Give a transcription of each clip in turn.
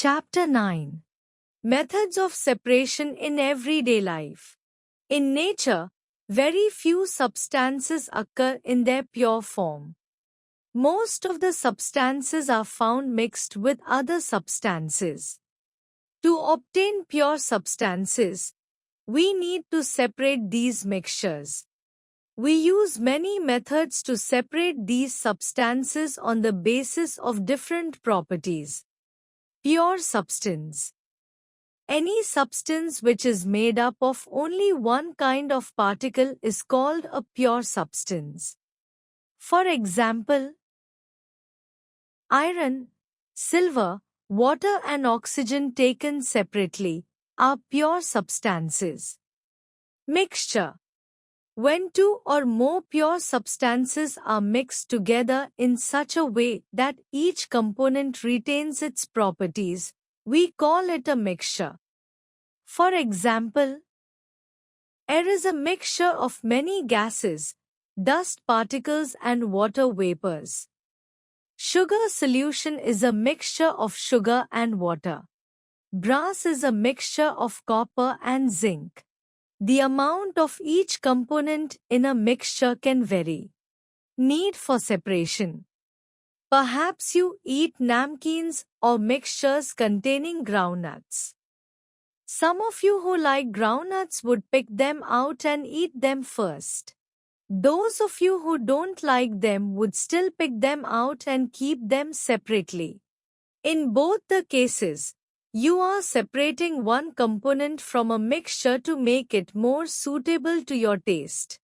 Chapter 9. Methods of separation in everyday life. In nature, very few substances occur in their pure form. Most of the substances are found mixed with other substances. To obtain pure substances, we need to separate these mixtures. We use many methods to separate these substances on the basis of different properties. Pure substance. Any substance which is made up of only one kind of particle is called a pure substance. For example, iron, silver, water and oxygen taken separately are pure substances. Mixture. When two or more pure substances are mixed together in such a way that each component retains its properties, we call it a mixture. For example, air is a mixture of many gases, dust particles and water vapors. Sugar solution is a mixture of sugar and water. Brass is a mixture of copper and zinc. The amount of each component in a mixture can vary. Need for separation. Perhaps you eat namkins or mixtures containing groundnuts. Some of you who like groundnuts would pick them out and eat them first. Those of you who don't like them would still pick them out and keep them separately. In both the cases, you are separating one component from a mixture to make it more suitable to your taste.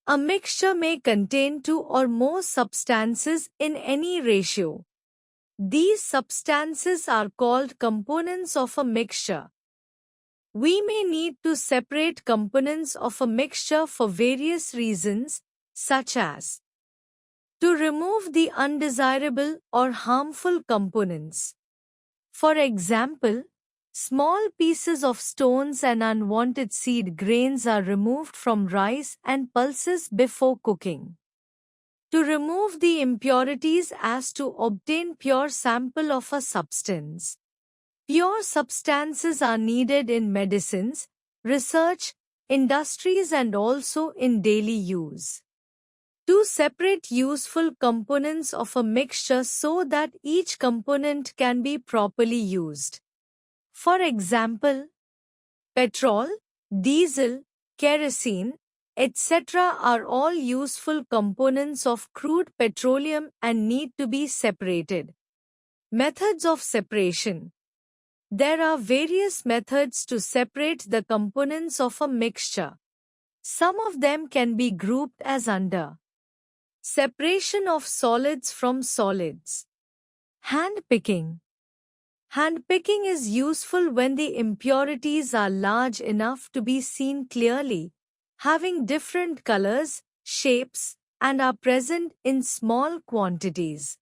A mixture may contain two or more substances in any ratio. These substances are called components of a mixture. We may need to separate components of a mixture for various reasons, such as to remove the undesirable or harmful components. For example, small pieces of stones and unwanted seed grains are removed from rice and pulses before cooking. To remove the impurities as to obtain pure sample of a substance. Pure substances are needed in medicines, research, industries and also in daily use. To separate useful components of a mixture so that each component can be properly used. For example, petrol, diesel, kerosene, etc. are all useful components of crude petroleum and need to be separated. Methods of separation. There are various methods to separate the components of a mixture. Some of them can be grouped as under. Separation of solids from solids. Hand-picking. Hand-picking is useful when the impurities are large enough to be seen clearly, having different colors, shapes, and are present in small quantities.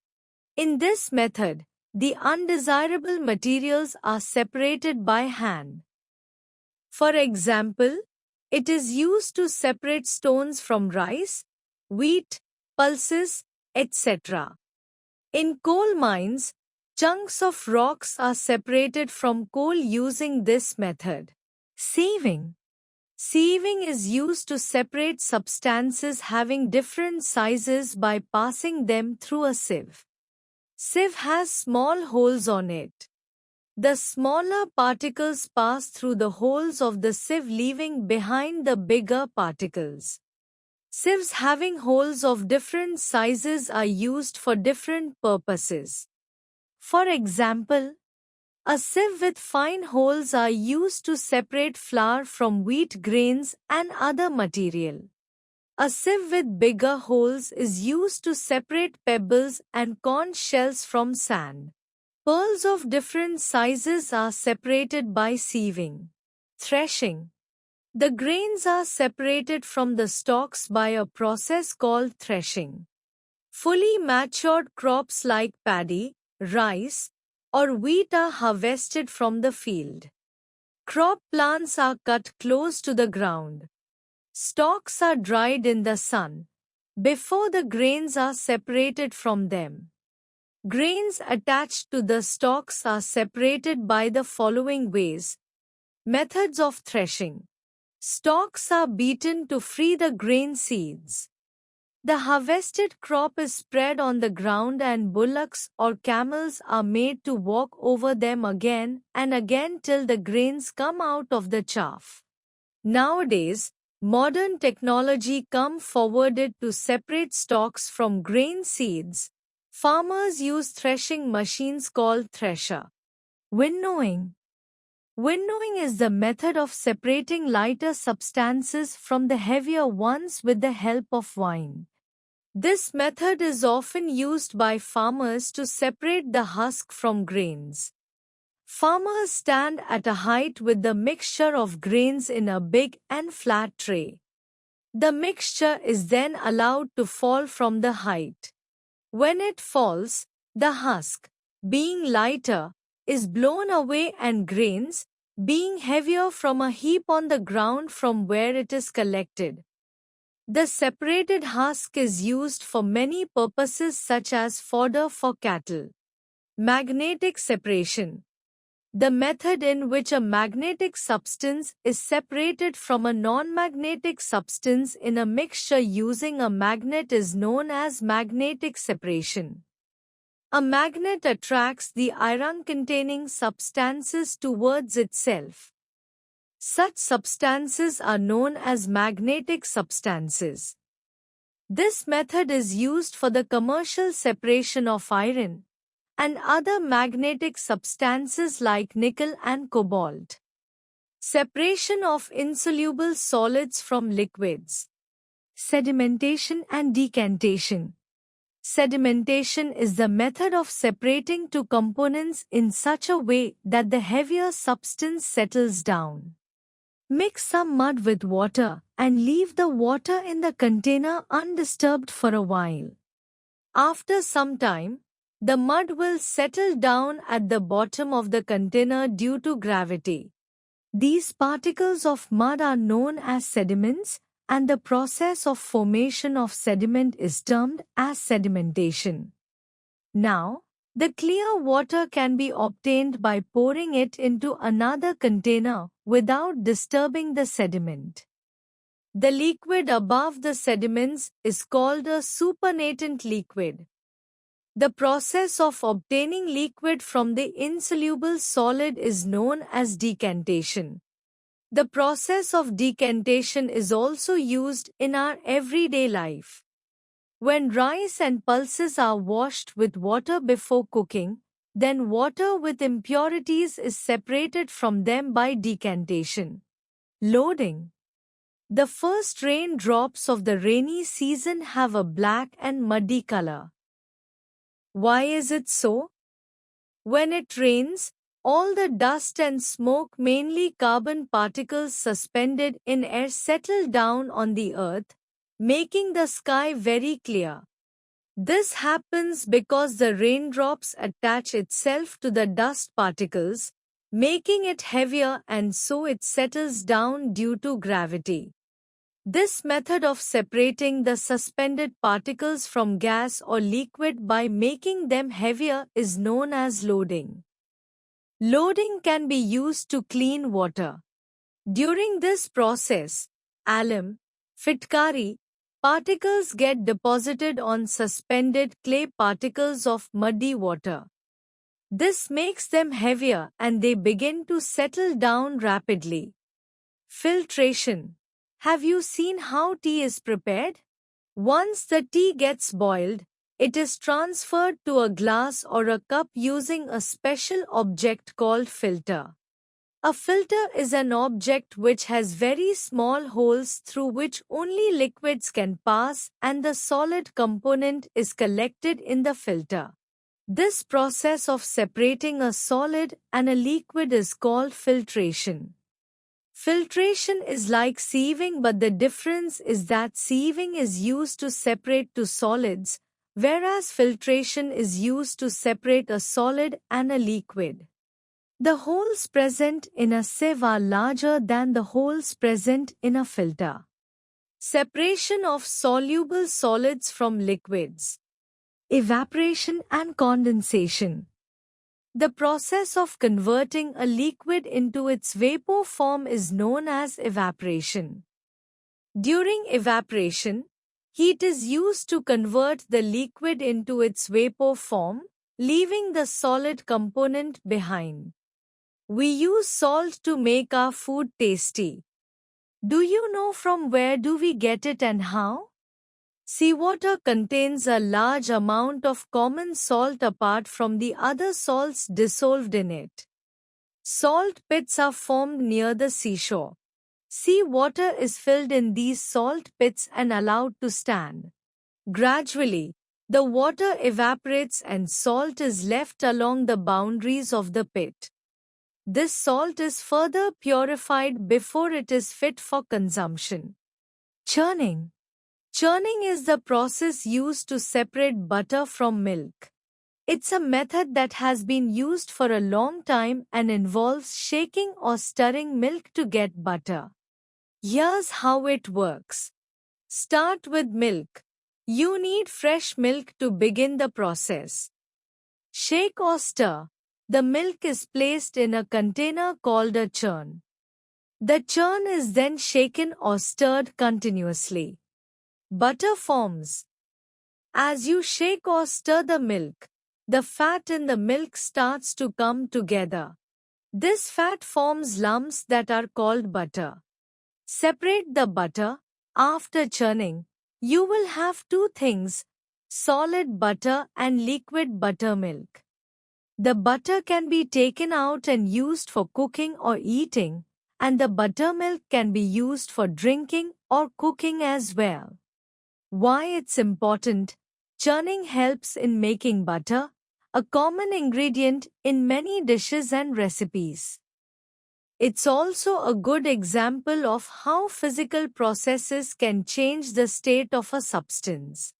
In this method, the undesirable materials are separated by hand. For example, it is used to separate stones from rice, wheat, pulses, etc. In coal mines, chunks of rocks are separated from coal using this method. Sieving. Sieving is used to separate substances having different sizes by passing them through a sieve. Sieve has small holes on it. The smaller particles pass through the holes of the sieve, leaving behind the bigger particles. Sieves having holes of different sizes are used for different purposes. For example, a sieve with fine holes are used to separate flour from wheat grains and other material. A sieve with bigger holes is used to separate pebbles and conch shells from sand. Pearls of different sizes are separated by sieving. Threshing. The grains are separated from the stalks by a process called threshing. Fully matured crops like paddy, rice, or wheat are harvested from the field. Crop plants are cut close to the ground. Stalks are dried in the sun before the grains are separated from them. Grains attached to the stalks are separated by the following ways. Methods of threshing. Stalks are beaten to free the grain seeds. The harvested crop is spread on the ground and bullocks or camels are made to walk over them again and again till the grains come out of the chaff. Nowadays, modern technology come forwarded to separate stalks from grain seeds. Farmers use threshing machines called thresher. Winnowing. Winnowing is the method of separating lighter substances from the heavier ones with the help of wind. This method is often used by farmers to separate the husk from grains. Farmers stand at a height with the mixture of grains in a big and flat tray. The mixture is then allowed to fall from the height. When it falls, the husk, being lighter, is blown away and grains, being heavier from a heap on the ground from where it is collected. The separated husk is used for many purposes such as fodder for cattle. Magnetic separation. The method in which a magnetic substance is separated from a non-magnetic substance in a mixture using a magnet is known as magnetic separation. A magnet attracts the iron-containing substances towards itself. Such substances are known as magnetic substances. This method is used for the commercial separation of iron and other magnetic substances like nickel and cobalt. Separation of insoluble solids from liquids. Sedimentation and decantation. Sedimentation is the method of separating two components in such a way that the heavier substance settles down. Mix some mud with water and leave the water in the container undisturbed for a while. After some time, the mud will settle down at the bottom of the container due to gravity. These particles of mud are known as sediments, and the process of formation of sediment is termed as sedimentation. Now, the clear water can be obtained by pouring it into another container without disturbing the sediment. The liquid above the sediments is called a supernatant liquid. The process of obtaining liquid from the insoluble solid is known as decantation. The process of decantation is also used in our everyday life. When rice and pulses are washed with water before cooking, then water with impurities is separated from them by decantation. Loading. The first raindrops of the rainy season have a black and muddy color. Why is it so? When it rains, all the dust and smoke, mainly carbon particles suspended in air, settle down on the earth, making the sky very clear. This happens because the raindrops attach itself to the dust particles, making it heavier, and so it settles down due to gravity. This method of separating the suspended particles from gas or liquid by making them heavier is known as loading. Loading can be used to clean water. During this process, alum, fitkari, particles get deposited on suspended clay particles of muddy water. This makes them heavier and they begin to settle down rapidly. Filtration. Have you seen how tea is prepared? Once the tea gets boiled, it is transferred to a glass or a cup using a special object called filter. A filter is an object which has very small holes through which only liquids can pass and the solid component is collected in the filter. This process of separating a solid and a liquid is called filtration. Filtration is like sieving, but the difference is that sieving is used to separate two solids, whereas filtration is used to separate a solid and a liquid. The holes present in a sieve are larger than the holes present in a filter. Separation of soluble solids from liquids. Evaporation and condensation. The process of converting a liquid into its vapor form is known as evaporation. During evaporation, heat is used to convert the liquid into its vapor form, leaving the solid component behind. We use salt to make our food tasty. Do you know from where do we get it and how? Seawater contains a large amount of common salt apart from the other salts dissolved in it. Salt pits are formed near the seashore. Seawater is filled in these salt pits and allowed to stand. Gradually, the water evaporates and salt is left along the boundaries of the pit. This salt is further purified before it is fit for consumption. Churning. Churning is the process used to separate butter from milk. It's a method that has been used for a long time and involves shaking or stirring milk to get butter. Here's how it works. Start with milk. You need fresh milk to begin the process. Shake or stir. The milk is placed in a container called a churn. The churn is then shaken or stirred continuously. Butter forms. As you shake or stir the milk, the fat in the milk starts to come together. This fat forms lumps that are called butter. Separate the butter. After churning, you will have two things: solid butter and liquid buttermilk. The butter can be taken out and used for cooking or eating, and the buttermilk can be used for drinking or cooking as well. Why it's important? Churning helps in making butter, a common ingredient in many dishes and recipes. It's also a good example of how physical processes can change the state of a substance.